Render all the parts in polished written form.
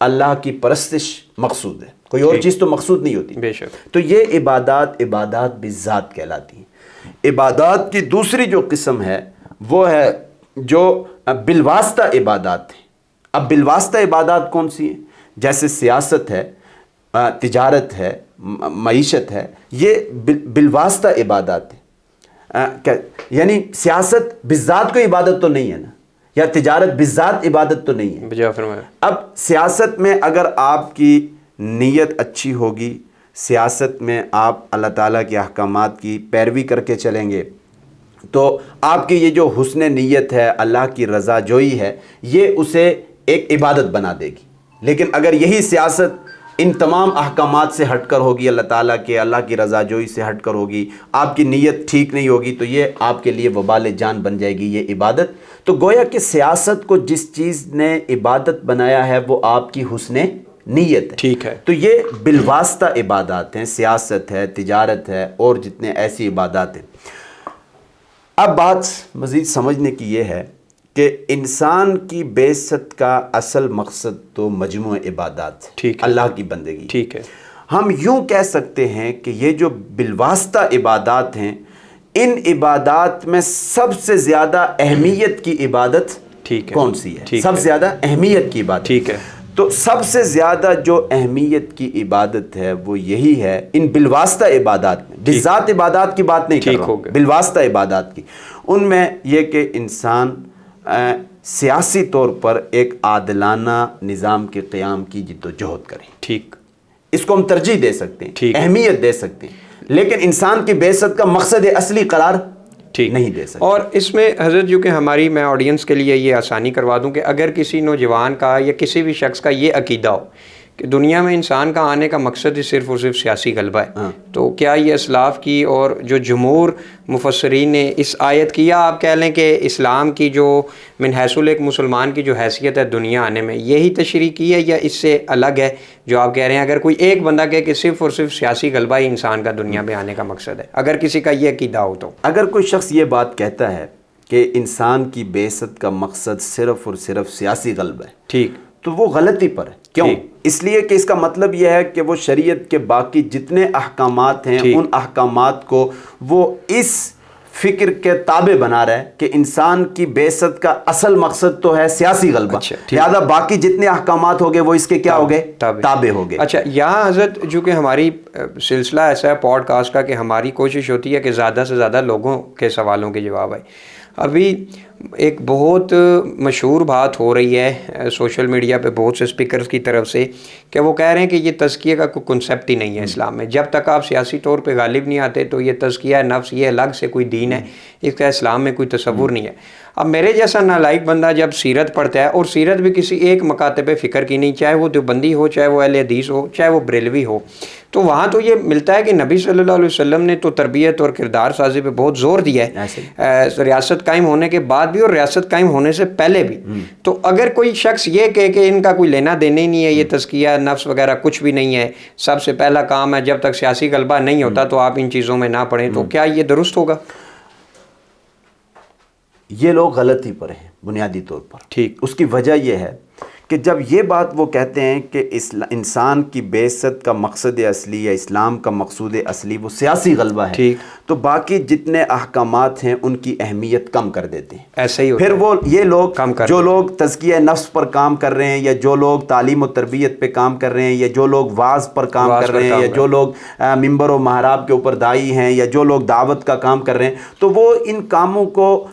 اللہ کی پرستش مقصود ہے، کوئی اور چیز تو مقصود نہیں ہوتی۔ بے شک۔ تو یہ عبادات بالذات کہلاتی ہیں۔ عبادات کی دوسری جو قسم ہے وہ ہے جو بالواسطہ عبادات ہیں۔ اب بالواسطہ عبادات کون سی ہیں؟ جیسے سیاست ہے، تجارت ہے، معیشت ہے، یہ بالواسطہ عبادات ہیں۔ یعنی سیاست بالذات کوئی عبادت تو نہیں ہے نا، یا تجارت بالذات عبادت تو نہیں ہے۔ بجا فرمایا۔ اب سیاست میں اگر آپ کی نیت اچھی ہوگی، سیاست میں آپ اللہ تعالیٰ کے احکامات کی پیروی کر کے چلیں گے، تو آپ کی یہ جو حسن نیت ہے، اللہ کی رضا جوئی ہے، یہ اسے ایک عبادت بنا دے گی۔ لیکن اگر یہی سیاست ان تمام احکامات سے ہٹ کر ہوگی، اللہ تعالیٰ کے، اللہ کی رضا جوئی سے ہٹ کر ہوگی، آپ کی نیت ٹھیک نہیں ہوگی، تو یہ آپ کے لیے وبال جان بن جائے گی یہ عبادت۔ تو گویا کہ سیاست کو جس چیز نے عبادت بنایا ہے وہ آپ کی حسن نیت ہے۔ ٹھیک ہے۔ تو یہ بالواسطہ عبادات ہیں، سیاست ہے، تجارت ہے، اور جتنے ایسی عبادات ہیں۔ اب بات مزید سمجھنے کی یہ ہے کہ انسان کی بعثت کا اصل مقصد تو مجموع عبادات ہے، ٹھیک ہے، اللہ کی بندگی۔ ٹھیک ہے۔ ہم یوں کہہ سکتے ہیں کہ یہ جو بالواسطہ عبادات ہیں، ان عبادات میں سب سے زیادہ اہمیت کی عبادت ٹھیک ہے، کون سی ہے؟ ٹھیک سب ہے، سے زیادہ اہمیت کی عبادت، ٹھیک ہے۔ تو سب سے زیادہ جو اہمیت کی عبادت ہے وہ یہی ہے ان بالواسطہ عبادات میں، بالذات عبادات کی بات نہیں کر رہا ہوں، بالواسطہ عبادات کی۔ ان میں یہ کہ انسان سیاسی طور پر ایک عادلانہ نظام کے قیام کی جد و جہد کرے، ٹھیک، اس کو ہم ترجیح دے سکتے ہیں، ٹھیک، دے سکتے ہیں، لیکن انسان کی بعثت کا مقصد اصلی قرار نہیں دے سکتے۔ اور اس میں حضرت جو کہ ہماری، میں آڈینس کے لیے یہ آسانی کروا دوں کہ اگر کسی نوجوان کا یا کسی بھی شخص کا یہ عقیدہ ہو کہ دنیا میں انسان کا آنے کا مقصد ہی صرف اور صرف سیاسی غلبہ ہے، تو کیا یہ اسلاف کی اور جو جمہور مفسرین نے اس آیت کی، یا آپ کہہ لیں کہ اسلام کی جو من حیث ایک مسلمان کی جو حیثیت ہے دنیا آنے میں، یہی تشریح کی ہے، یا اس سے الگ ہے جو آپ کہہ رہے ہیں؟ اگر کوئی ایک بندہ کہے کہ صرف اور صرف سیاسی غلبہ ہی انسان کا دنیا میں آنے کا مقصد ہے، اگر کسی کا یہ عقیدہ ہو تو؟ اگر کوئی شخص یہ بات کہتا ہے کہ انسان کی بعثت کا مقصد صرف اور صرف سیاسی غلبہ ہے، ٹھیک، تو وہ غلطی پر ہے۔ کیوں؟ اس لیے کہ اس کا مطلب یہ ہے کہ وہ شریعت کے باقی جتنے احکامات ہیں ان احکامات کو وہ اس فکر کے تابع بنا رہا ہے کہ انسان کی بعثت کا اصل مقصد تو ہے سیاسی غلبہ، لہذا باقی جتنے احکامات ہوگے وہ اس کے کیا ہوگے؟ تابع ہوگے۔ اچھا، یہاں حضرت جو کہ ہماری سلسلہ ایسا ہے پوڈ کاسٹ کا کہ ہماری کوشش ہوتی ہے کہ زیادہ سے زیادہ لوگوں کے سوالوں کے جواب آئے۔ ابھی ایک بہت مشہور بات ہو رہی ہے سوشل میڈیا پہ بہت سے اسپیکرز کی طرف سے کہ وہ کہہ رہے ہیں کہ یہ تزکیہ کا کوئی کنسیپٹ ہی نہیں ہے اسلام میں، جب تک آپ سیاسی طور پہ غالب نہیں آتے تو یہ تزکیہ نفس یہ الگ سے کوئی دین ہے، اس کا اسلام میں کوئی تصور نہیں ہے۔ اب میرے جیسا نالائق بندہ جب سیرت پڑھتا ہے، اور سیرت بھی کسی ایک مکاتب فکر کی نہیں، چاہے وہ دیوبندی ہو، چاہے وہ اہل حدیث ہو، چاہے وہ بریلوی ہو، تو وہاں تو یہ ملتا ہے کہ نبی صلی اللہ علیہ وسلم نے تو تربیت اور کردار سازی پہ بہت زور دیا ہے، ریاست قائم ہونے کے بعد بھی اور ریاست قائم ہونے سے پہلے بھی۔ تو اگر کوئی شخص یہ کہے کہ ان کا کوئی لینا دینا ہی نہیں ہے، یہ تزکیہ نفس وغیرہ کچھ بھی نہیں ہے، سب سے پہلا کام ہے جب تک سیاسی غلبہ نہیں ہوتا تو آپ ان چیزوں میں نہ پڑیں، تو کیا یہ درست ہوگا؟ یہ لوگ غلطی پر ہیں بنیادی طور پر۔ ٹھیک، اس کی وجہ یہ ہے کہ جب یہ بات وہ کہتے ہیں کہ انسان کی بعثت کا مقصد اصلی یا اسلام کا مقصود اصلی وہ سیاسی غلبہ ہے، تو باقی جتنے احکامات ہیں ان کی اہمیت کم کر دیتے ہیں۔ ایسا ہی ہوتا پھر ہے۔ وہ یہ لوگ جو لوگ تزکیہ نفس پر کام کر رہے ہیں، یا جو لوگ تعلیم و تربیت پہ کام کر رہے ہیں، یا جو لوگ واعظ پر کام کر رہے ہیں، یا جو لوگ ممبر و محراب کے اوپر داعی ہیں، یا جو لوگ دعوت کا کام کر رہے ہیں، تو وہ ان کاموں کو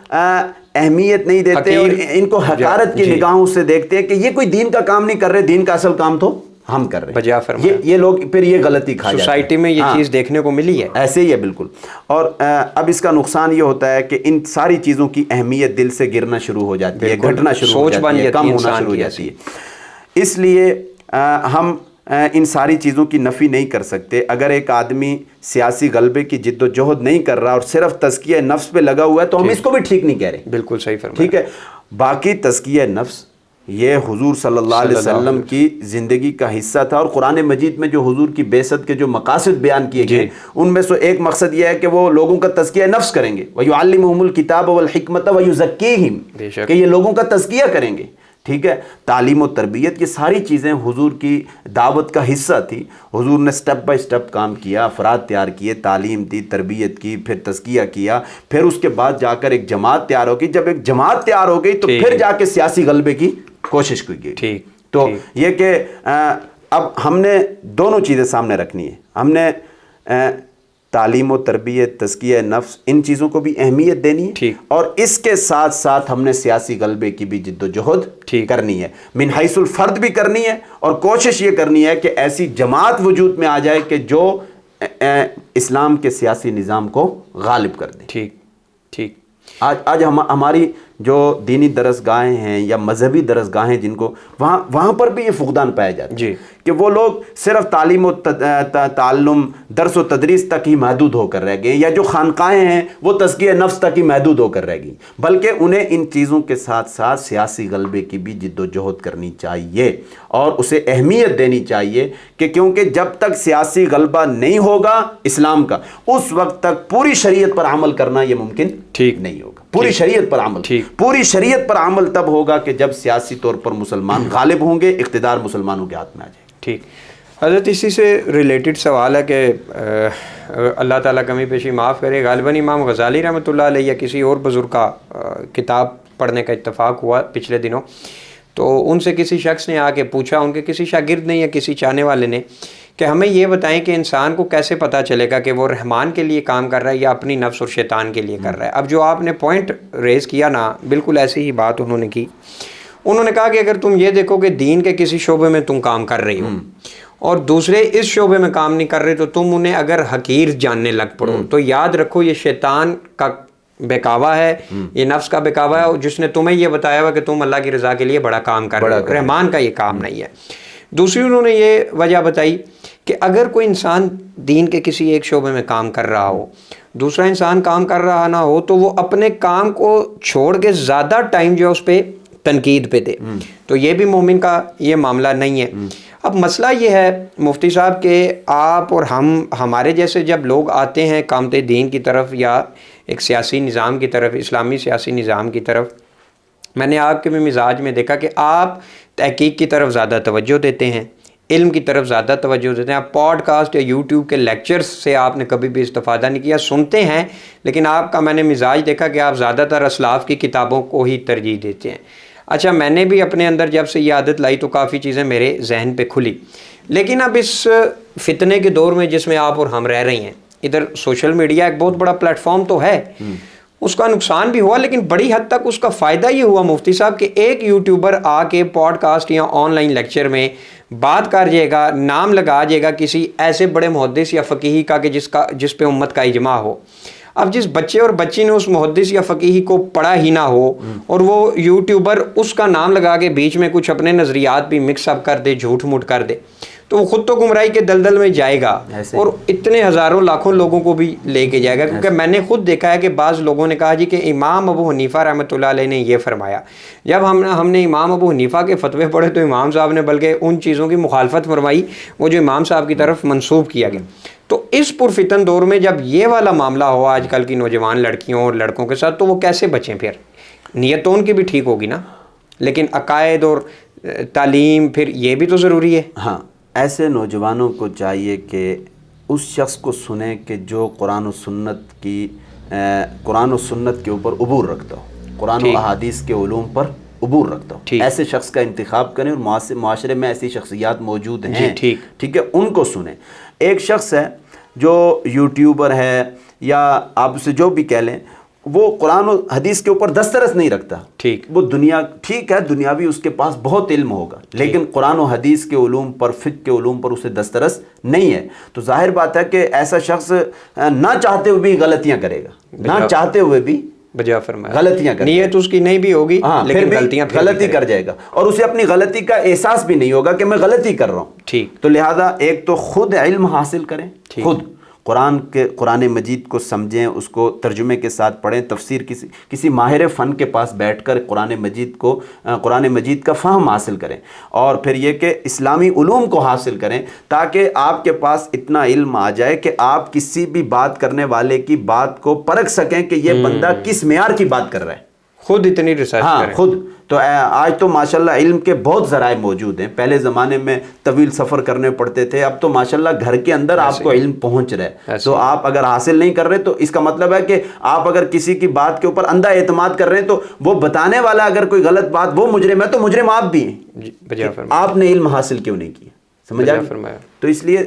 اہمیت نہیں دیتے اور ان کو حقارت کی نگاہوں سے دیکھتے ہیں کہ یہ کوئی دین کا کام نہیں کر رہے، دین کا اصل کام تو ہم کر رہے ہیں۔ یہ لوگ پھر یہ غلطی کھا جاتے ہیں۔ سوسائٹی میں یہ چیز دیکھنے کو ملی ہے، ایسے ہی ہے بالکل۔ اور اب اس کا نقصان یہ ہوتا ہے کہ ان ساری چیزوں کی اہمیت دل سے گرنا شروع ہو جاتی ہے، گھٹنا شروع ہو جاتی ہے، کم ہونا شروع ہو جاتی ہے۔ اس لیے ہم ان ساری چیزوں کی نفی نہیں کر سکتے۔ اگر ایک آدمی سیاسی غلبے کی جد و جہد نہیں کر رہا اور صرف تزکیہ نفس پہ لگا ہوا ہے تو ہم اس کو بھی ٹھیک نہیں کہہ رہے۔ بالکل صحیح فرمایا۔ ٹھیک ہے، باقی تزکیہ نفس یہ حضور صلی اللہ علیہ وسلم کی زندگی کا حصہ تھا، اور قرآن مجید میں جو حضور کی بعثت کے جو مقاصد بیان کیے گئے ان میں سے ایک مقصد یہ ہے کہ وہ لوگوں کا تزکیہ نفس کریں گے، وَيُعَلِّمُهُمُ الْكِتَابَ وَالْحِكْمَةَ وَيُزَكِّيهِمْ، کہ یہ لوگوں کا تزکیہ کریں گے۔ ٹھیک ہے، تعلیم و تربیت، یہ ساری چیزیں حضور کی دعوت کا حصہ تھی. حضور نے سٹیپ بائی سٹیپ کام کیا، افراد تیار کیے، تعلیم دی، تربیت کی، پھر تزکیہ کیا، پھر اس کے بعد جا کر ایک جماعت تیار ہو گئی. جب ایک جماعت تیار ہو گئی تو پھر جا کے سیاسی غلبے کی کوشش کی گئی. تو یہ کہ اب ہم نے دونوں چیزیں سامنے رکھنی ہے. ہم نے تعلیم و تربیت، تزکیہ نفس، ان چیزوں کو بھی اہمیت دینی ہے، اور اس کے ساتھ ساتھ ہم نے سیاسی غلبے کی بھی جد و جہد کرنی ہے، من حیث الفرد بھی کرنی ہے، اور کوشش یہ کرنی ہے کہ ایسی جماعت وجود میں آ جائے کہ جو اسلام کے سیاسی نظام کو غالب کر دے. ٹھیک. آج ہماری جو دینی درسگاہیں ہیں یا مذہبی درسگاہیں جن کو وہاں پر بھی یہ فقدان پایا جاتا ہے کہ وہ لوگ صرف تعلیم و تعلم، درس و تدریس تک ہی محدود ہو کر رہ گئے، یا جو خانقاہیں ہیں وہ تزکیہ نفس تک ہی محدود ہو کر رہ گئی، بلکہ انہیں ان چیزوں کے ساتھ ساتھ سیاسی غلبے کی بھی جد و جہد کرنی چاہیے اور اسے اہمیت دینی چاہیے، کہ کیونکہ جب تک سیاسی غلبہ نہیں ہوگا اسلام کا، اس وقت تک پوری شریعت پر عمل کرنا یہ ممکن نہیں ہوگا. پوری شریعت پر عمل، پوری شریعت پر عمل تب ہوگا کہ جب سیاسی طور پر مسلمان غالب ہوں گے، اقتدار مسلمانوں کے ہاتھ میں آ جائے. ٹھیک. حضرت اسی سے ریلیٹڈ سوال ہے کہ اللہ تعالیٰ کمی پیشی معاف کرے، غالباً امام غزالی رحمۃ اللہ علیہ یا کسی اور بزرگ کا کتاب پڑھنے کا اتفاق ہوا پچھلے دنوں، تو ان سے کسی شخص نے آ کے پوچھا، ان کے کسی شاگرد نے یا کسی چاہنے والے نے، کہ ہمیں یہ بتائیں کہ انسان کو کیسے پتہ چلے گا کہ وہ رحمان کے لیے کام کر رہا ہے یا اپنی نفس اور شیطان کے لیے کر رہا ہے. اب جو آپ نے پوائنٹ ریز کیا نا، بالکل ایسی ہی بات انہوں نے کی. انہوں نے کہا کہ اگر تم یہ دیکھو کہ دین کے کسی شعبے میں تم کام کر رہی ہو اور دوسرے اس شعبے میں کام نہیں کر رہے، تو تم انہیں اگر حقیر جاننے لگ پڑو تو یاد رکھو یہ شیطان کا بہکاوا ہے، یہ نفس کا بہکاوا ہے، جس نے تمہیں یہ بتایا ہوا کہ تم اللہ کی رضا کے لیے بڑا کام کر رہے ہو، رحمان کا یہ کام نہیں ہے. دوسری انہوں نے یہ وجہ بتائی کہ اگر کوئی انسان دین کے کسی ایک شعبے میں کام کر رہا ہو، دوسرا انسان کام کر رہا نہ ہو، تو وہ اپنے کام کو چھوڑ کے زیادہ ٹائم جو ہے اس پہ تنقید پہ دے، تو یہ بھی مومن کا یہ معاملہ نہیں ہے. اب مسئلہ یہ ہے مفتی صاحب کہ آپ اور ہمارے جیسے جب لوگ آتے ہیں کامت دین کی طرف یا ایک سیاسی نظام کی طرف، اسلامی سیاسی نظام کی طرف، میں نے آپ کے بھی مزاج میں دیکھا کہ آپ تحقیق کی طرف زیادہ توجہ دیتے ہیں، علم کی طرف زیادہ توجہ دیتے ہیں. آپ پوڈ کاسٹ یا یوٹیوب کے لیکچرز سے آپ نے کبھی بھی استفادہ نہیں کیا، سنتے ہیں، لیکن آپ کا میں نے مزاج دیکھا کہ آپ زیادہ تر اسلاف کی کتابوں کو ہی ترجیح دیتے ہیں. اچھا، میں نے بھی اپنے اندر جب سے یہ عادت لائی تو کافی چیزیں میرے ذہن پہ کھلی. لیکن اب اس فتنے کے دور میں جس میں آپ اور ہم رہ رہے ہیں، ادھر سوشل میڈیا ایک بہت بڑا پلیٹ فارم تو ہے، اس کا نقصان بھی ہوا، لیکن بڑی حد تک اس کا فائدہ یہ ہوا مفتی صاحب کہ ایک یوٹیوبر آ کے پوڈ کاسٹ یا آن لائن لیکچر میں بات کر جائے گا، نام لگا جائے گا کسی ایسے بڑے محدث یا فقیہی کا کہ جس پہ امت کا اجماع ہو. اب جس بچے اور بچی نے اس محدث یا فقیہی کو پڑھا ہی نہ ہو اور وہ یوٹیوبر اس کا نام لگا کے بیچ میں کچھ اپنے نظریات بھی مکس اپ کر دے، جھوٹ موٹ کر دے، تو وہ خود تو گمراہی کے دلدل میں جائے گا اور اتنے ہزاروں لاکھوں لوگوں کو بھی لے کے جائے گا. کیونکہ میں نے خود دیکھا ہے کہ بعض لوگوں نے کہا جی کہ امام ابو حنیفہ رحمۃ اللہ علیہ نے یہ فرمایا. جب ہم نے امام ابو حنیفہ کے فتوے پڑھے تو امام صاحب نے بلکہ ان چیزوں کی مخالفت فرمائی وہ جو امام صاحب کی طرف منسوب کیا گیا. تو اس پرفتن دور میں جب یہ والا معاملہ ہو آج کل کی نوجوان لڑکیوں اور لڑکوں کے ساتھ، تو وہ کیسے بچیں؟ پھر نیت تو ان کی بھی ٹھیک ہوگی نا، لیکن عقائد اور تعلیم پھر یہ بھی تو ضروری ہے. ہاں، ایسے نوجوانوں کو چاہیے کہ اس شخص کو سنیں کہ جو قرآن و سنت کے اوپر عبور رکھتا ہو، قرآن و احادیث کے علوم پر عبور رکھتا ہو. ایسے شخص کا انتخاب کریں، اور معاشرے میں ایسی شخصیات موجود ہیں، ٹھیک ہے، ان کو سنیں. ایک شخص ہے جو یوٹیوبر ہے یا آپ اسے جو بھی کہہ لیں، وہ قرآن و حدیث کے اوپر دسترس نہیں رکھتا. وہ ٹھیک ہے، دنیاوی اس کے پاس بہت علم ہوگا، لیکن قرآن و حدیث کے علوم پر، فقہ کے علوم پر اسے دسترس نہیں ہے. تو ظاہر بات ہے کہ ایسا شخص نہ چاہتے ہوئے بھی غلطیاں کرے گا، نہ چاہتے ہوئے بھی بجا فرمایا غلطیاں کرے گا. نیت اس کی نہیں بھی ہوگی، لیکن غلطی کر جائے گا اور اسے اپنی غلطی کا احساس بھی نہیں ہوگا کہ میں غلطی کر رہا ہوں. تو لہذا ایک تو خود علم حاصل کریں، خود قرآن مجید کو سمجھیں، اس کو ترجمے کے ساتھ پڑھیں، تفسیر کسی ماہر فن کے پاس بیٹھ کر قرآن مجید کا فہم حاصل کریں، اور پھر یہ کہ اسلامی علوم کو حاصل کریں تاکہ آپ کے پاس اتنا علم آ جائے کہ آپ کسی بھی بات کرنے والے کی بات کو پرکھ سکیں کہ یہ بندہ کس معیار کی بات کر رہا ہے. خود اتنی ریسرچ کریں. خود تو آج تو ماشاءاللہ علم کے بہت ذرائع موجود ہیں. پہلے زمانے میں طویل سفر کرنے پڑتے تھے, اب تو ماشاءاللہ گھر کے اندر آپ کو علم پہنچ رہا ہے. تو آپ اگر حاصل نہیں کر رہے تو اس کا مطلب ہے کہ آپ اگر کسی کی بات کے اوپر اندھا اعتماد کر رہے ہیں تو وہ بتانے والا اگر کوئی غلط بات, وہ مجرم ہے تو مجرم آپ بھی ہیں. آپ نے علم حاصل کیوں نہیں کیا, سمجھ آیا؟ تو اس لیے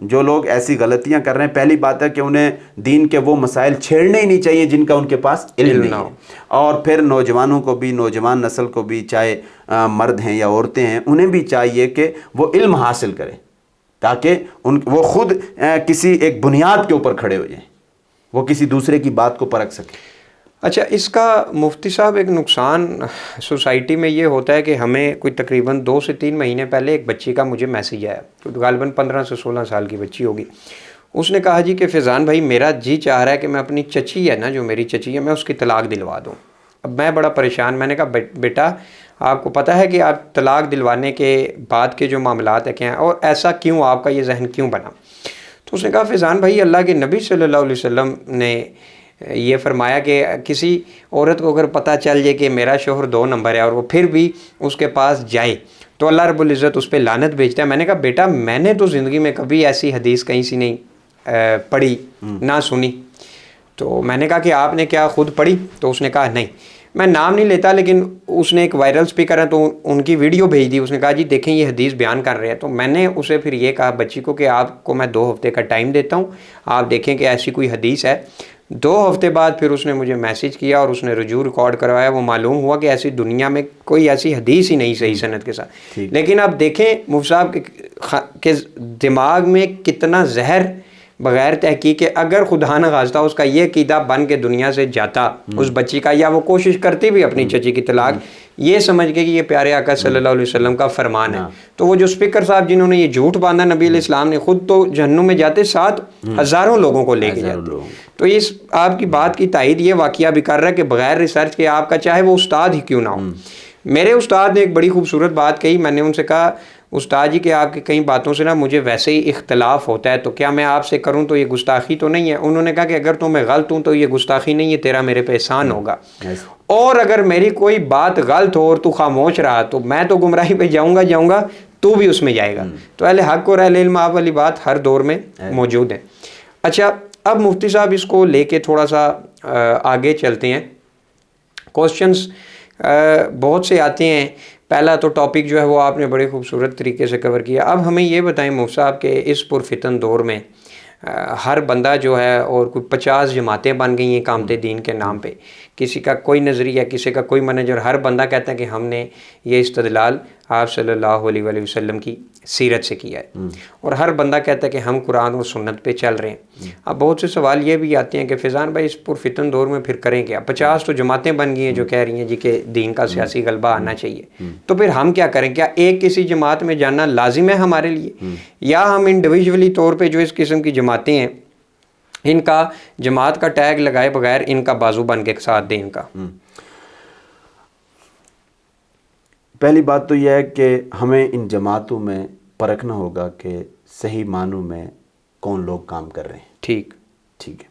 جو لوگ ایسی غلطیاں کر رہے ہیں, پہلی بات ہے کہ انہیں دین کے وہ مسائل چھیڑنے ہی نہیں چاہیے جن کا ان کے پاس علم نہیں ہے. اور پھر نوجوانوں کو بھی, نوجوان نسل کو بھی, چاہے مرد ہیں یا عورتیں ہیں, انہیں بھی چاہیے کہ وہ علم حاصل کریں تاکہ وہ خود کسی ایک بنیاد کے اوپر کھڑے ہو جائیں, وہ کسی دوسرے کی بات کو پرکھ سکیں. اچھا, اس کا مفتی صاحب ایک نقصان سوسائٹی میں یہ ہوتا ہے کہ ہمیں کوئی تقریباً 2 سے 3 مہینے پہلے ایک بچی کا مجھے میسیج آیا, غالباً 15 سے 16 سال کی بچی ہوگی. اس نے کہا جی کہ فیضان بھائی میرا جی چاہ رہا ہے کہ میں اپنی چچی ہے نا, جو میری چچی ہے, میں اس کی طلاق دلوا دوں. اب میں بڑا پریشان, میں نے کہا بیٹا آپ کو پتہ ہے کہ آپ طلاق دلوانے کے بعد کے جو معاملات ہیں کیا ہیں, اور ایسا کیوں, آپ کا یہ ذہن کیوں بنا؟ تو اس نے کہا فیضان بھائی اللہ کے نبی صلی اللہ علیہ وسلم نے یہ فرمایا کہ کسی عورت کو اگر پتہ چل جائے کہ میرا شوہر 2 نمبر ہے اور وہ پھر بھی اس کے پاس جائے تو اللہ رب العزت اس پہ لعنت بھیجتا ہے. میں نے کہا بیٹا میں نے تو زندگی میں کبھی ایسی حدیث کہیں سی نہیں پڑھی نہ سنی. تو میں نے کہا کہ آپ نے کیا خود پڑھی؟ تو اس نے کہا نہیں. میں نام نہیں لیتا, لیکن اس نے ایک وائرل سپیکر ہے تو ان کی ویڈیو بھیج دی. اس نے کہا جی دیکھیں یہ حدیث بیان کر رہے ہیں. تو میں نے اسے پھر یہ کہا بچی کو کہ آپ کو میں 2 ہفتے کا ٹائم دیتا ہوں, آپ دیکھیں کہ ایسی کوئی حدیث ہے. 2 ہفتے بعد پھر اس نے مجھے میسیج کیا اور اس نے رجوع ریکارڈ کروایا. وہ معلوم ہوا کہ ایسی دنیا میں کوئی ایسی حدیث ہی نہیں صحیح سند کے ساتھ. لیکن اب دیکھیں مفتی صاحب کے دماغ میں کتنا زہر بغیر تحقیق کے, اگر خدا نہ خواستہ اس کا یہ عقیدہ بن کے دنیا سے جاتا اس بچی کا, یا وہ کوشش کرتی بھی اپنی چچی کی طلاق یہ سمجھ کے کہ یہ پیارے آقا صلی اللہ علیہ وسلم کا فرمان ہے, تو وہ جو سپیکر صاحب جنہوں نے یہ جھوٹ باندھا نبی علیہ السلام نے, خود تو جہنم میں جاتے, 7 ہزاروں لوگوں کو لے کے جاتے. تو اس آپ کی بات کی تائید یہ واقعہ بھی کر رہا ہے کہ بغیر ریسرچ کے آپ کا چاہے وہ استاد ہی کیوں نہ ہو. میرے استاد نے ایک بڑی خوبصورت بات کہی. میں نے ان سے کہا استاد جی کہ آپ کی کئی باتوں سے نا مجھے ویسے ہی اختلاف ہوتا ہے, تو کیا میں آپ سے کروں تو یہ گستاخی تو نہیں ہے؟ انہوں نے کہا کہ اگر تو میں غلط ہوں تو یہ گستاخی نہیں ہے, تیرا میرے پہ احسان ہوگا, اور اگر میری کوئی بات غلط ہو اور تو خاموش رہا تو میں تو گمراہی پہ جاؤں گا, تو بھی اس میں جائے گا. تو اہل حق اور اہل علم آپ والی بات ہر دور میں موجود ہے. اچھا, اب مفتی صاحب اس کو لے کے تھوڑا سا آگے چلتے ہیں. کوسچنز بہت سے آتے ہیں. پہلا تو ٹاپک جو ہے وہ آپ نے بڑے خوبصورت طریقے سے کور کیا. اب ہمیں یہ بتائیں مفتی صاحب کہ اس پرفتن دور میں ہر بندہ جو ہے, اور کوئی 50 جماعتیں بن گئی ہیں اقامت دین کے نام پہ, کسی کا کوئی نظریہ, کسی کا کوئی منہج, ہر بندہ کہتا ہے کہ ہم نے یہ استدلال آپ صلی اللہ علیہ وآلہ وسلم کی سیرت سے کیا ہے, اور ہر بندہ کہتا ہے کہ ہم قرآن اور سنت پہ چل رہے ہیں. اب بہت سے سوال یہ بھی آتے ہیں کہ فیضان بھائی اس پرفتن دور میں پھر کریں کیا؟ 50 تو جماعتیں بن گئی ہیں جو کہہ رہی ہیں جی کہ دین کا سیاسی غلبہ آنا چاہیے, تو پھر ہم کیا کریں؟ کیا ایک کسی جماعت میں جانا لازم ہے ہمارے لیے, یا ہم انڈیویجولی طور پہ جو اس قسم کی جماعتیں ہیں ان کا جماعت کا ٹیگ لگائے بغیر ان کا بازو بن کے ساتھ دیں ان کا؟ پہلی بات تو یہ ہے کہ ہمیں ان جماعتوں میں پرکھنا ہوگا کہ صحیح معنوں میں کون لوگ کام کر رہے ہیں. ٹھیک ہے.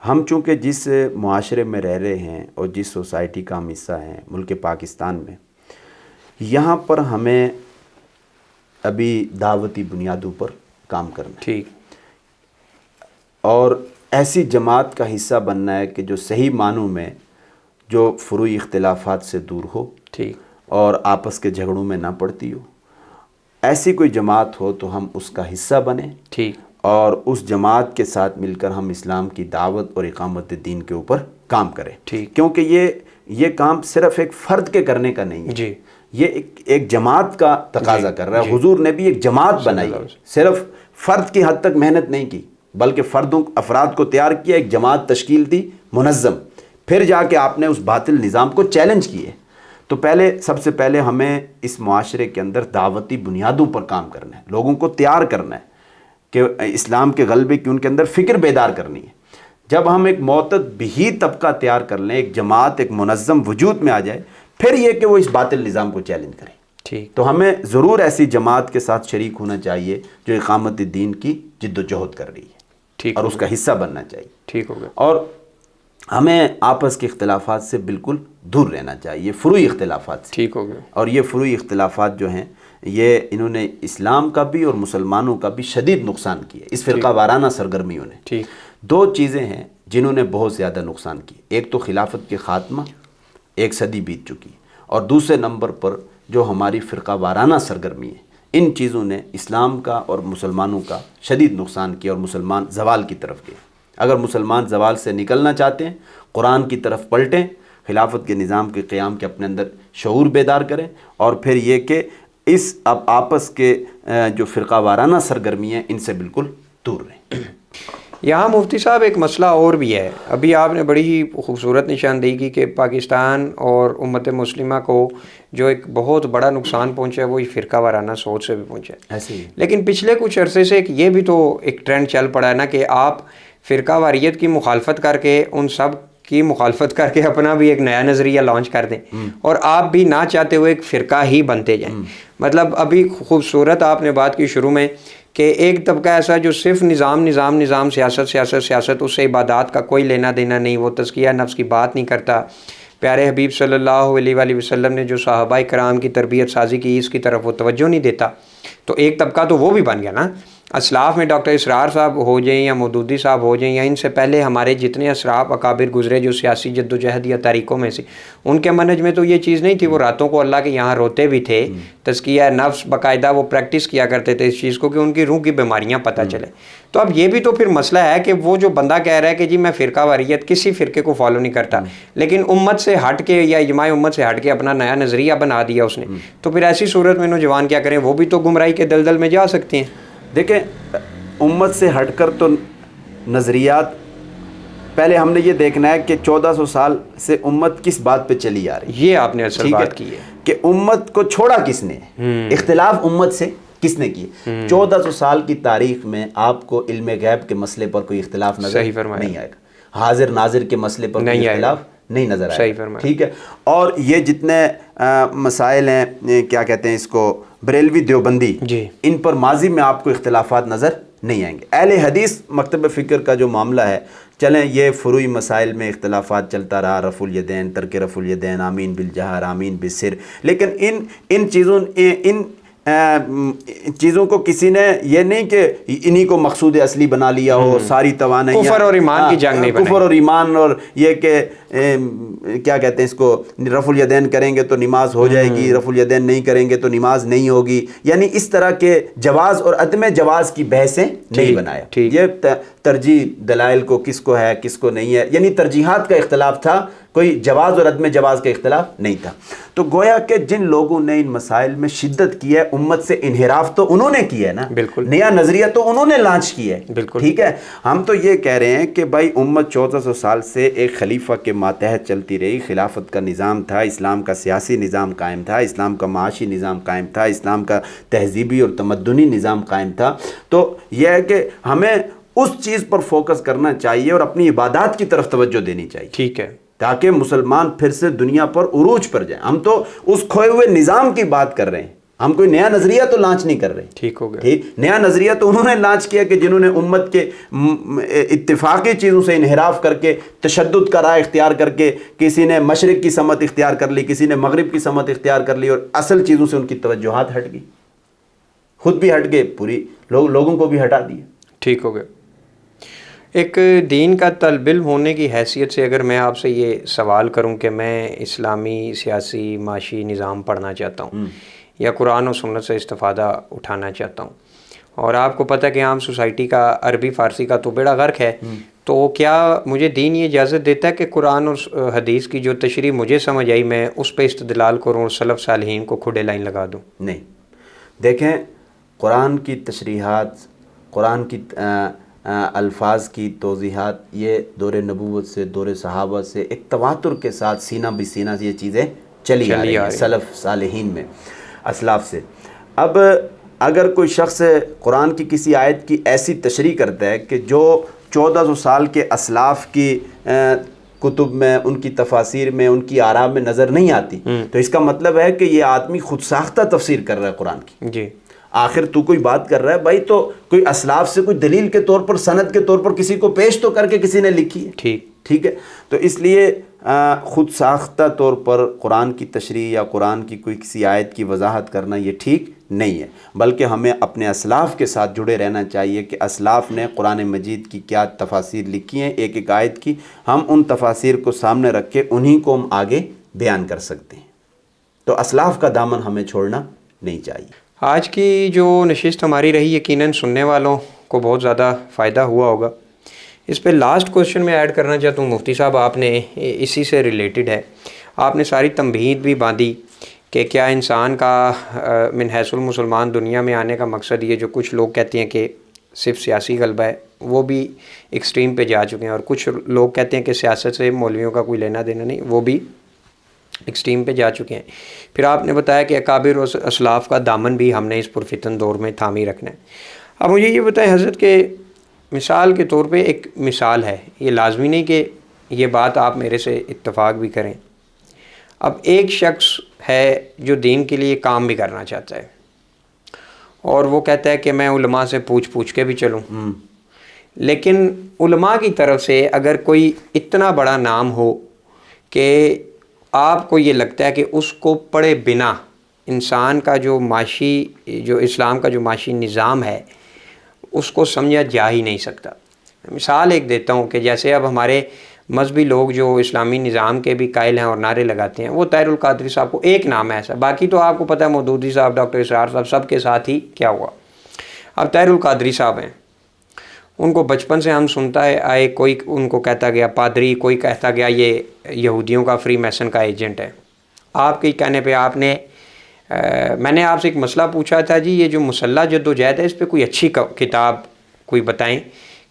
ہم چونکہ جس معاشرے میں رہ رہے ہیں اور جس سوسائٹی کا ہم حصہ ہیں ملک پاکستان میں, یہاں پر ہمیں ابھی دعوتی بنیادوں پر کام کرنا ہے. ٹھیک. اور ایسی جماعت کا حصہ بننا ہے کہ جو صحیح معنوں میں جو فروعی اختلافات سے دور ہو. ٹھیک. اور آپس کے جھگڑوں میں نہ پڑتی ہو. ایسی کوئی جماعت ہو تو ہم اس کا حصہ بنیں. ٹھیک. اور اس جماعت کے ساتھ مل کر ہم اسلام کی دعوت اور اقامت دین کے اوپر کام کریں. ٹھیک. کیونکہ یہ کام صرف ایک فرد کے کرنے کا نہیں ہے. جی. یہ ایک جماعت کا تقاضا کر رہا ہے. حضور نے بھی ایک جماعت بنائی ہے, صرف فرد کی حد تک محنت نہیں کی بلکہ افراد کو تیار کیا, ایک جماعت تشکیل دی منظم, پھر جا کے آپ نے اس باطل نظام کو چیلنج کیے. تو سب سے پہلے ہمیں اس معاشرے کے اندر دعوتی بنیادوں پر کام کرنا ہے, لوگوں کو تیار کرنا ہے کہ اسلام کے غلبے کی ان کے اندر فکر بیدار کرنی ہے. جب ہم ایک معتد بھی طبقہ تیار کر لیں, ایک جماعت ایک منظم وجود میں آ جائے, پھر یہ کہ وہ اس باطل نظام کو چیلنج کریں. ٹھیک. تو ہمیں ضرور ایسی جماعت کے ساتھ شریک ہونا چاہیے جو اقامت دین کی جد و جہد کر رہی ہے. ٹھیک. اور اس کا حصہ بننا چاہیے. ٹھیک ہو گیا. اور ہمیں آپس کے اختلافات سے بالکل دور رہنا چاہیے، فروعی اختلافات سے. ٹھیک ہو گیا. اور یہ فروعی اختلافات جو ہیں یہ انہوں نے اسلام کا بھی اور مسلمانوں کا بھی شدید نقصان کیا. اس فرقہ وارانہ سرگرمیوں نے ٹھیک. دو چیزیں ہیں جنہوں نے بہت زیادہ نقصان کی. ایک تو خلافت کے خاتمہ، 1 صدی بیت چکی، اور دوسرے نمبر پر جو ہماری فرقہ وارانہ سرگرمی ہے، ان چیزوں نے اسلام کا اور مسلمانوں کا شدید نقصان کیا اور مسلمان زوال کی طرف گئے. اگر مسلمان زوال سے نکلنا چاہتے ہیں، قرآن کی طرف پلٹیں، خلافت کے نظام کے قیام کے اپنے اندر شعور بیدار کریں، اور پھر یہ کہ اس اب آپس کے جو فرقہ وارانہ سرگرمی ہیں ان سے بالکل دور رہیں. یہاں مفتی صاحب ایک مسئلہ اور بھی ہے. ابھی آپ نے بڑی ہی خوبصورت نشاندہی کی کہ پاکستان اور امت مسلمہ کو جو ایک بہت بڑا نقصان پہنچا ہے وہ فرقہ وارانہ سوچ سے بھی پہنچا ہے. ایسے ہی لیکن پچھلے کچھ عرصے سے یہ بھی تو ایک ٹرینڈ چل پڑا ہے نا کہ آپ فرقہ واریت کی مخالفت کر کے، ان سب کی مخالفت کر کے اپنا بھی ایک نیا نظریہ لانچ کر دیں، اور آپ بھی نہ چاہتے ہوئے ایک فرقہ ہی بنتے جائیں. مطلب ابھی خوبصورت آپ نے بات کی شروع میں کہ ایک طبقہ ایسا جو صرف نظام، سیاست، اس سے عبادات کا کوئی لینا دینا نہیں، وہ تزکیہ نفس کی بات نہیں کرتا. پیارے حبیب صلی اللہ علیہ وآلہ وسلم نے جو صحابہ کرام کی تربیت سازی کی، اس کی طرف وہ توجہ نہیں دیتا. تو ایک طبقہ تو وہ بھی بن گیا نا. اسلاف میں ڈاکٹر اسرار صاحب ہو جائیں یا مودودی صاحب ہو جائیں، یا ان سے پہلے ہمارے جتنے اسلاف اکابر گزرے جو سیاسی جد و جہد یا تاریخوں میں سے، ان کے منہج میں تو یہ چیز نہیں تھی. وہ راتوں کو اللہ کے یہاں روتے بھی تھے، تزکیہ نفس باقاعدہ وہ پریکٹس کیا کرتے تھے اس چیز کو کہ ان کی روح کی بیماریاں پتہ چلے. تو اب یہ بھی تو پھر مسئلہ ہے کہ وہ جو بندہ کہہ رہا ہے کہ جی میں فرقہ واریت کسی فرقے کو فالو نہیں کرتا، لیکن امت سے ہٹ کے یا اجماع امت سے ہٹ کے اپنا نیا نظریہ بنا دیا اس نے، تو پھر ایسی صورت میں نوجوان کیا کریں؟ وہ بھی تو گمراہی کے دلدل میں جا سکتے ہیں. دیکھیں، امت سے ہٹ کر تو نظریات، پہلے ہم نے یہ دیکھنا ہے کہ 1400 سال سے امت کس بات پہ چلی آ رہی ہے. یہ آپ نے اصل بات کی ہے کہ امت کو چھوڑا کس نے، اختلاف امت سے کس نے کیے. 1400 سال کی تاریخ میں آپ کو علم غیب کے مسئلے پر کوئی اختلاف نظر نہیں آئے گا، حاضر ناظر کے مسئلے پر کوئی اختلاف نہیں نظر آئے گا. ٹھیک ہے. اور یہ جتنے مسائل ہیں، کیا کہتے ہیں اس کو، بریلوی دیوبندی، ان پر ماضی میں آپ کو اختلافات نظر نہیں آئیں گے. اہل حدیث مکتب فکر کا جو معاملہ ہے، چلیں یہ فروعی مسائل میں اختلافات چلتا رہا، رفع الیدین، ترک رفع الیدین، آمین بالجہر، آمین بالسر، لیکن ان چیزوں کو کسی نے یہ نہیں کہ انہی کو مقصود اصلی بنا لیا ہو. ساری توانائی کفر اور ایمان کی جنگ نہیں بنائی، کفر اور ایمان، اور یہ کہ کیا کہتے ہیں اس کو، رفع الیدین کریں گے تو نماز ہو جائے گی، رفع الیدین نہیں کریں گے تو نماز نہیں ہوگی. یعنی اس طرح کے جواز اور عدم جواز کی بحثیں نہیں بنایا. یہ ترجیح دلائل کو کس کو ہے کس کو نہیں ہے، یعنی ترجیحات کا اختلاف تھا، کوئی جواز اور عدم جواز کا اختلاف نہیں تھا. تو گویا کہ جن لوگوں نے ان مسائل میں شدت کی ہے، امت سے انحراف تو انہوں نے کیا ہے نا، بالکل نیا نظریہ تو انہوں نے لانچ کیا ہے. بالکل ٹھیک ہے. ہم تو یہ کہہ رہے ہیں کہ بھائی امت 1400 سال سے ایک خلیفہ کے ماتحت چلتی رہی، خلافت کا نظام تھا، اسلام کا سیاسی نظام قائم تھا، اسلام کا معاشی نظام قائم تھا، اسلام کا تہذیبی اور تمدنی نظام قائم تھا. تو یہ ہے کہ ہمیں اس چیز پر فوکس کرنا چاہیے اور اپنی عبادات کی طرف توجہ دینی چاہیے. ٹھیک ہے. تاکہ مسلمان پھر سے دنیا پر عروج پر جائیں. ہم تو اس کھوئے ہوئے نظام کی بات کر رہے ہیں، ہم کوئی نیا نظریہ تو لانچ نہیں کر رہے. ٹھیک ہو گیا. ٹھیک. نیا نظریہ تو انہوں نے لانچ کیا کہ جنہوں نے امت کے اتفاقی چیزوں سے انحراف کر کے، تشدد کا راہ اختیار کر کے، کسی نے مشرق کی سمت اختیار کر لی، کسی نے مغرب کی سمت اختیار کر لی، اور اصل چیزوں سے ان کی توجہات ہٹ گئی، خود بھی ہٹ گئے، پوری لوگوں کو بھی ہٹا دیا. ٹھیک ہو گیا. ایک دین کا طالب علم ہونے کی حیثیت سے اگر میں آپ سے یہ سوال کروں کہ میں اسلامی سیاسی معاشی نظام پڑھنا چاہتا ہوں یا قرآن و سنت سے استفادہ اٹھانا چاہتا ہوں، اور آپ کو پتہ کہ عام سوسائٹی کا عربی فارسی کا تو بیڑا غرق ہے، تو کیا مجھے دین یہ اجازت دیتا ہے کہ قرآن اور حدیث کی جو تشریح مجھے سمجھ آئی میں اس پہ استدلال کروں اور سلف صالحین کو کھڑے لائن لگا دوں؟ نہیں. دیکھیں، قرآن کی تشریحات، قرآن کی الفاظ کی توضیحات، یہ دور نبوت سے، دور صحابہ سے ایک تواتر کے ساتھ سینہ بہ سینہ یہ چیزیں چلی آ رہی ہیں سلف صالحین میں، اسلاف سے. اب اگر کوئی شخص قرآن کی کسی آیت کی ایسی تشریح کرتا ہے کہ جو 1400 سال کے اسلاف کی کتب میں، ان کی تفاسیر میں، ان کی آراء میں نظر نہیں آتی، تو اس کا مطلب ہے کہ یہ آدمی خود ساختہ تفسیر کر رہا ہے قرآن کی. جی. آخر تو کوئی بات کر رہا ہے بھائی، تو کوئی اسلاف سے کوئی دلیل کے طور پر، سند کے طور پر کسی کو پیش تو کر کے کسی نے لکھی ہے. ٹھیک. ٹھیک ہے. تو اس لیے خود ساختہ طور پر قرآن کی تشریح یا قرآن کی کوئی کسی آیت کی وضاحت کرنا یہ ٹھیک نہیں ہے، بلکہ ہمیں اپنے اسلاف کے ساتھ جڑے رہنا چاہیے کہ اسلاف نے قرآن مجید کی کیا تفاسیر لکھی ہیں ایک ایک آیت کی، ہم ان تفاسیر کو سامنے رکھ کے انہی کو ہم آگے بیان کر سکتے ہیں. تو اسلاف کا دامن ہمیں چھوڑنا نہیں چاہیے. آج کی جو نشست ہماری رہی یقیناً سننے والوں کو بہت زیادہ فائدہ ہوا ہوگا. اس پہ لاسٹ کوشچن میں ایڈ کرنا چاہتا ہوں مفتی صاحب، آپ نے اسی سے ریلیٹڈ ہے، آپ نے ساری تمہید بھی باندھی کہ کیا انسان کا من حیث المسلمان دنیا میں آنے کا مقصد یہ جو کچھ لوگ کہتے ہیں کہ صرف سیاسی غلبہ ہے، وہ بھی ایکسٹریم پہ جا چکے ہیں، اور کچھ لوگ کہتے ہیں کہ سیاست سے مولویوں کا کوئی لینا دینا نہیں، وہ بھی ایکسٹریم پہ جا چکے ہیں. پھر آپ نے بتایا کہ اکابر و اسلاف کا دامن بھی ہم نے اس پرفتن دور میں تھامی رکھنا ہے. اب مجھے یہ بتائیں حضرت کہ مثال کے طور پہ ایک مثال ہے، یہ لازمی نہیں کہ یہ بات آپ میرے سے اتفاق بھی کریں. اب ایک شخص ہے جو دین کے لیے کام بھی کرنا چاہتا ہے اور وہ کہتا ہے کہ میں علماء سے پوچھ کے بھی چلوں، لیکن علماء کی طرف سے اگر کوئی اتنا بڑا نام ہو کہ آپ کو یہ لگتا ہے کہ اس کو پڑھے بنا انسان کا جو معاشی جو اسلام کا جو معاشی نظام ہے اس کو سمجھا جا ہی نہیں سکتا. مثال ایک دیتا ہوں کہ جیسے اب ہمارے مذہبی لوگ جو اسلامی نظام کے بھی قائل ہیں اور نعرے لگاتے ہیں، وہ طاہر القادری صاحب کو ایک نام ہے ایسا، باقی تو آپ کو پتہ ہے مودودی صاحب، ڈاکٹر اسرار صاحب، سب کے ساتھ ہی کیا ہوا. اب طاہر القادری صاحب ہیں، ان کو بچپن سے ہم سنتا ہے آئے، کوئی ان کو کہتا گیا پادری، کوئی کہتا گیا یہ یہودیوں کا فری میسن کا ایجنٹ ہے. آپ کے کہنے پہ آپ نے میں نے آپ سے ایک مسئلہ پوچھا تھا جی، یہ جو مسلح جدوجہد ہے اس پہ کوئی اچھی کتاب کوئی بتائیں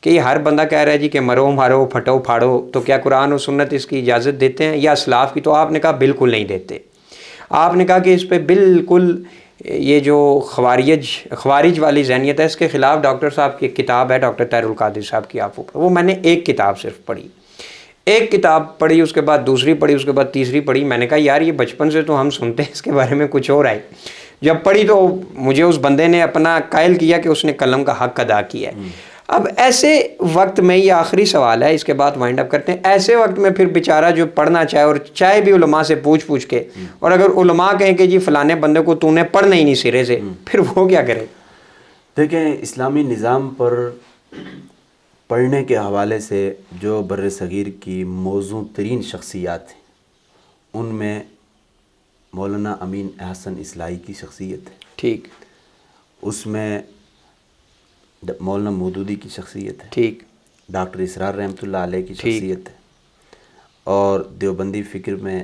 کہ یہ ہر بندہ کہہ رہا ہے جی کہ مرو مارو پھٹو پھاڑو، تو کیا قرآن و سنت اس کی اجازت دیتے ہیں یا اسلاف کی؟ تو آپ نے کہا بالکل نہیں دیتے. آپ نے کہا کہ اس پہ بالکل یہ جو خوارج والی ذہنیت ہے اس کے خلاف ڈاکٹر صاحب کی کتاب ہے، ڈاکٹر طاہر القادری صاحب کی، آپ وہ میں نے ایک کتاب صرف پڑھی، ایک کتاب پڑھی، اس کے بعد دوسری پڑھی، اس کے بعد تیسری پڑھی. میں نے کہا یار یہ بچپن سے تو ہم سنتے ہیں اس کے بارے میں کچھ اور آئے. جب پڑھی تو مجھے اس بندے نے اپنا قائل کیا کہ اس نے قلم کا حق ادا کیا ہے. اب ایسے وقت میں یہ آخری سوال ہے، اس کے بعد وائنڈ اپ کرتے ہیں. ایسے وقت میں پھر بیچارہ جو پڑھنا چاہے اور چاہے بھی علماء سے پوچھ کے، اور اگر علماء کہیں کہ جی فلانے بندے کو تو نے پڑھنا ہی نہیں سرے سے، پھر وہ کیا کرے؟ دیکھیں، اسلامی نظام پر پڑھنے کے حوالے سے جو بر صغیر کی موزوں ترین شخصیات ہیں ان میں مولانا امین احسن اصلاحی کی شخصیت ہے، ٹھیک، اس میں مولانا مودودی کی شخصیت ہے، ٹھیک، ڈاکٹر اسرار رحمۃ اللہ علیہ کی شخصیت ہے، اور دیوبندی فکر میں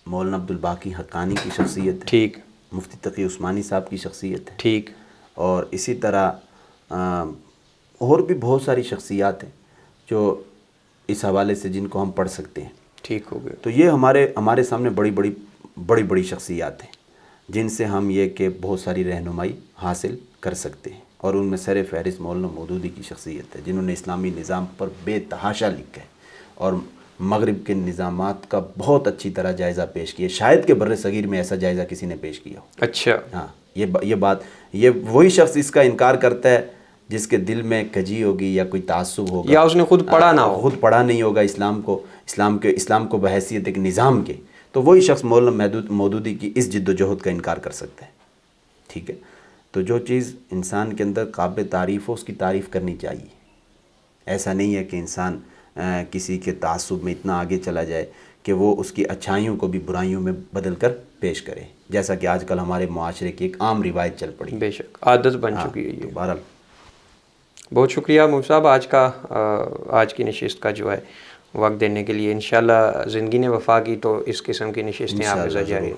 مولانا عبدالباقی حقانی کی شخصیت ہے، ٹھیک، مفتی تقی عثمانی صاحب کی شخصیت ہے، ٹھیک، اور اسی طرح اور بھی بہت ساری شخصیات ہیں جو اس حوالے سے جن کو ہم پڑھ سکتے ہیں. ٹھیک ہو گیا. تو یہ ہمارے سامنے بڑی شخصیات ہیں جن سے ہم یہ کہ بہت ساری رہنمائی حاصل کر سکتے ہیں، اور ان میں سر فہرست مولانا مودودی کی شخصیت ہے جنہوں نے اسلامی نظام پر بے تحاشا لکھا ہے اور مغرب کے نظامات کا بہت اچھی طرح جائزہ پیش کیا. شاید کہ بر صغیر میں ایسا جائزہ کسی نے پیش کیا ہو. اچھا، ہاں، یہ وہی شخص اس کا انکار کرتا ہے جس کے دل میں کجی ہوگی یا کوئی تعصب ہوگا، یا اس نے خود پڑھا نہ ہو، خود پڑھا نہیں ہوگا اسلام کو بحیثیت ایک نظام کے، تو وہی شخص مولانا مودودی کی اس جد و جہد کا انکار کر سکتا ہے. ٹھیک ہے، تو جو چیز انسان کے اندر قابل تعریف ہو اس کی تعریف کرنی چاہیے. ایسا نہیں ہے کہ انسان کسی کے تعصب میں اتنا آگے چلا جائے کہ وہ اس کی اچھائیوں کو بھی برائیوں میں بدل کر پیش کرے، جیسا کہ آج کل ہمارے معاشرے کی ایک عام روایت چل پڑی. بے شک عادت بن چکی ہے یہ. بہرحال بہت شکریہ مفتی صاحب آج کی نشست کا جو ہے وقت دینے کے لیے. انشاءاللہ زندگی نے وفا کی تو اس قسم کی نشستیں آپ کے ساتھ جاری